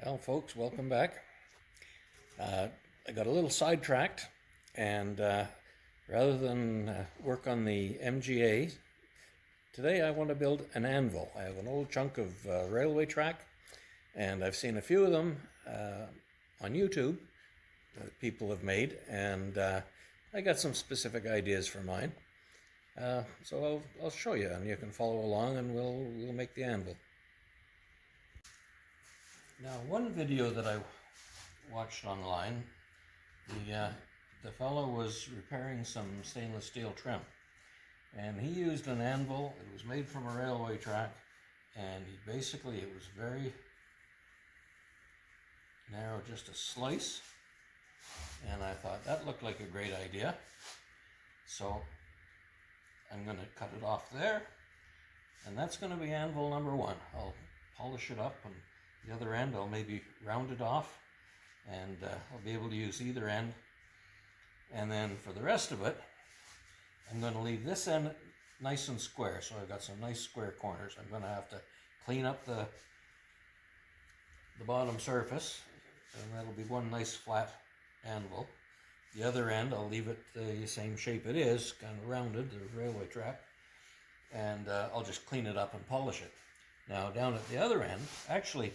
Well, folks, welcome back. I got a little sidetracked, and rather than work on the MGA, today I want to build an anvil. I have an old chunk of railway track, and I've seen a few of them on YouTube that people have made, and I got some specific ideas for mine. So I'll show you, and you can follow along, and we'll make the anvil. Now, one video that I watched online, the fellow was repairing some stainless steel trim, and he used an anvil. It was made from a railway track, and it was very narrow, just a slice, and I thought that looked like a great idea. So I'm going to cut it off there, and that's going to be anvil number one. I'll polish it up, and the other end I'll maybe round it off, and I'll be able to use either end. And then for the rest of it, I'm going to leave this end nice and square, so I've got some nice square corners. I'm going to have to clean up the bottom surface, and that'll be one nice flat anvil. The other end, I'll leave it the same shape it is, kind of rounded, the railway track, and I'll just clean it up and polish it. Now, down at the other end, actually,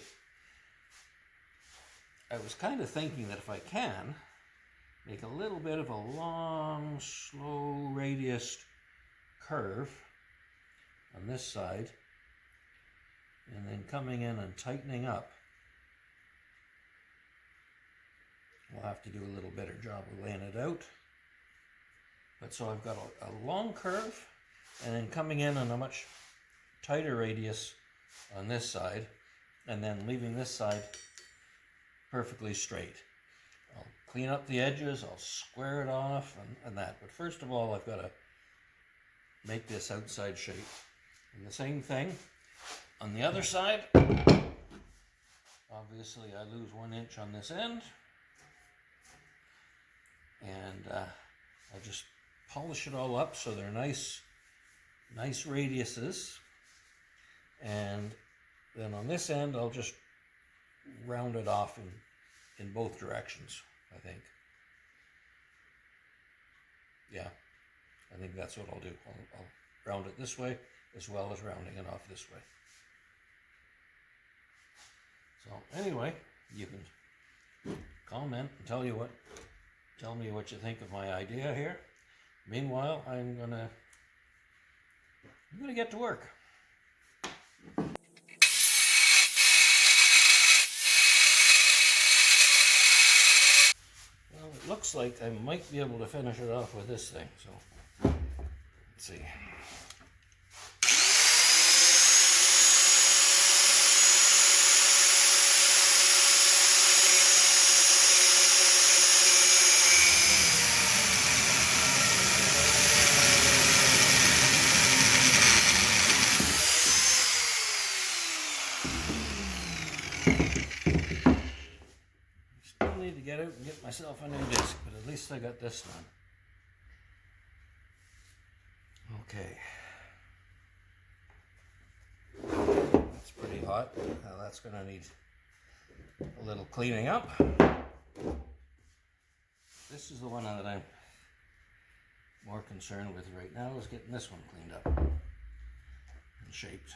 I was kind of thinking that if I can, make a little bit of a long, slow radiused curve on this side, and then coming in and tightening up. We'll have to do a little better job of laying it out. But so I've got a long curve, and then coming in on a much tighter radius on this side, and then leaving this side perfectly straight. I'll clean up the edges, I'll square it off and that. But first of all, I've got to make this outside shape. And the same thing on the other side. Obviously, I lose 1 inch on this end. And I just polish it all up so they're nice radiuses. And then on this end, I'll just round it off in both directions, I think. Yeah, I think that's what I'll do. I'll round it this way as well as rounding it off this way. So anyway, you can comment and tell me what you think of my idea here. Meanwhile, I'm gonna get to work. Well, it looks like I might be able to finish it off with this thing, so let's see. Need to get out and get myself a new disc, but at least I got this done. Okay. That's pretty hot. Now that's going to need a little cleaning up. This is the one that I'm more concerned with right now, is getting this one cleaned up and shaped.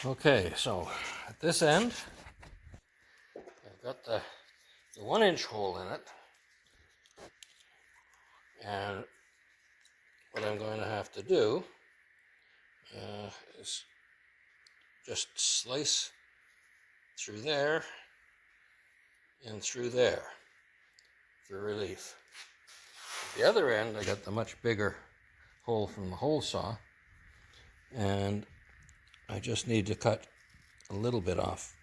Okay, so at this end, I've got the 1-inch hole in it, and what I'm going to have to do is just slice through there and through there for relief. At the other end, I got the much bigger hole from the hole saw, and I just need to cut a little bit off.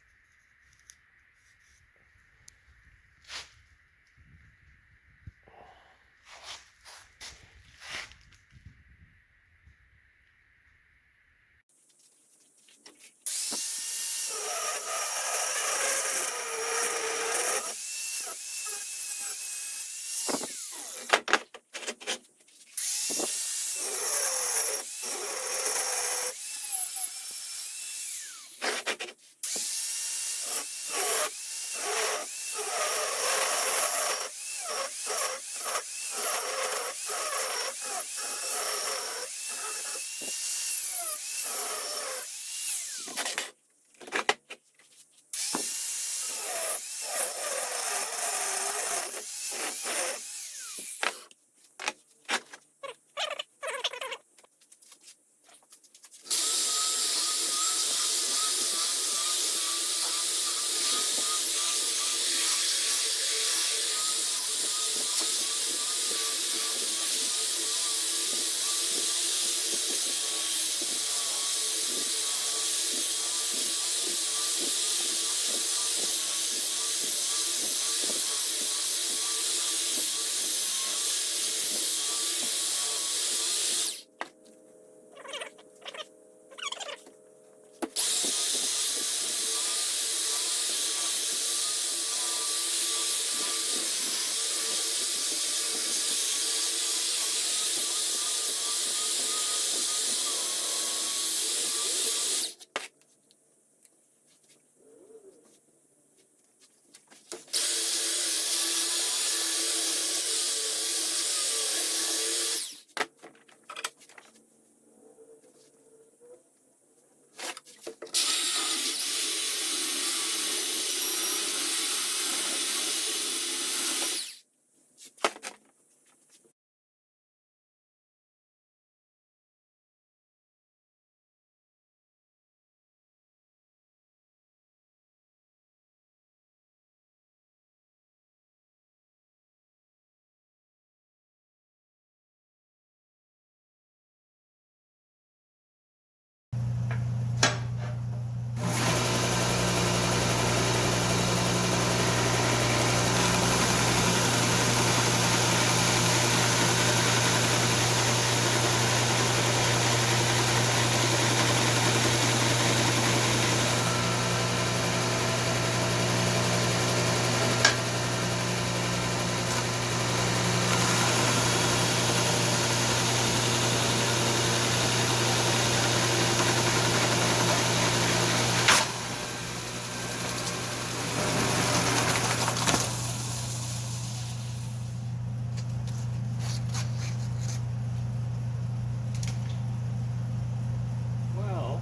Well,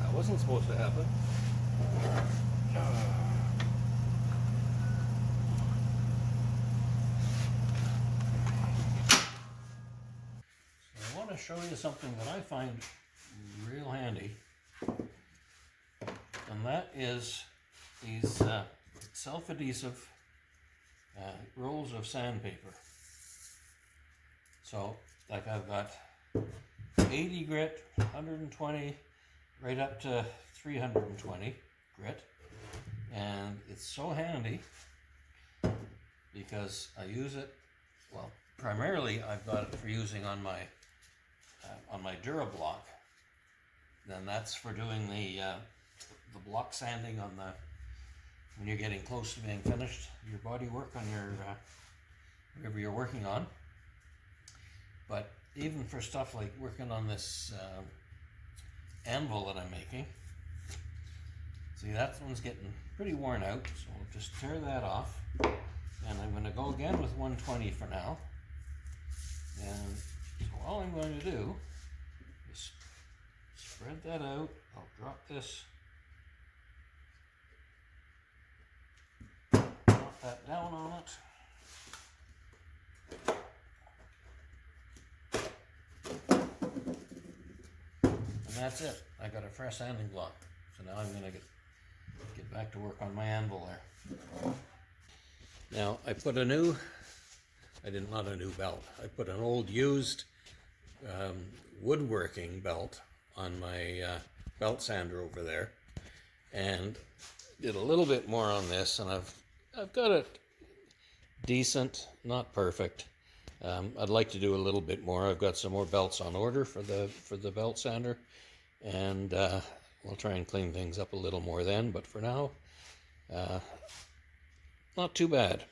that wasn't supposed to happen. I want to show you something that I find real handy, and that is these self-adhesive rolls of sandpaper. So, like I've got 80 grit, 120, right up to 320 grit, and it's so handy because I use it, well, primarily I've got it for using on my DuraBlock. Then that's for doing the block sanding on the, when you're getting close to being finished, your body work on your whatever you're working on. But even for stuff like working on this anvil that I'm making, see, that one's getting pretty worn out, so we'll just tear that off, and I'm going to go again with 120 for now. And so all I'm going to do is spread that out. I'll drop this. Drop that down on it. And that's it. I got a fresh sanding block. So now I'm going to get back to work on my anvil there. Now I put not a new belt. I put an old used woodworking belt on my belt sander over there, and did a little bit more on this, and I've got it decent, not perfect. I'd like to do a little bit more. I've got some more belts on order for the belt sander, and we'll try and clean things up a little more then. But for now, not too bad.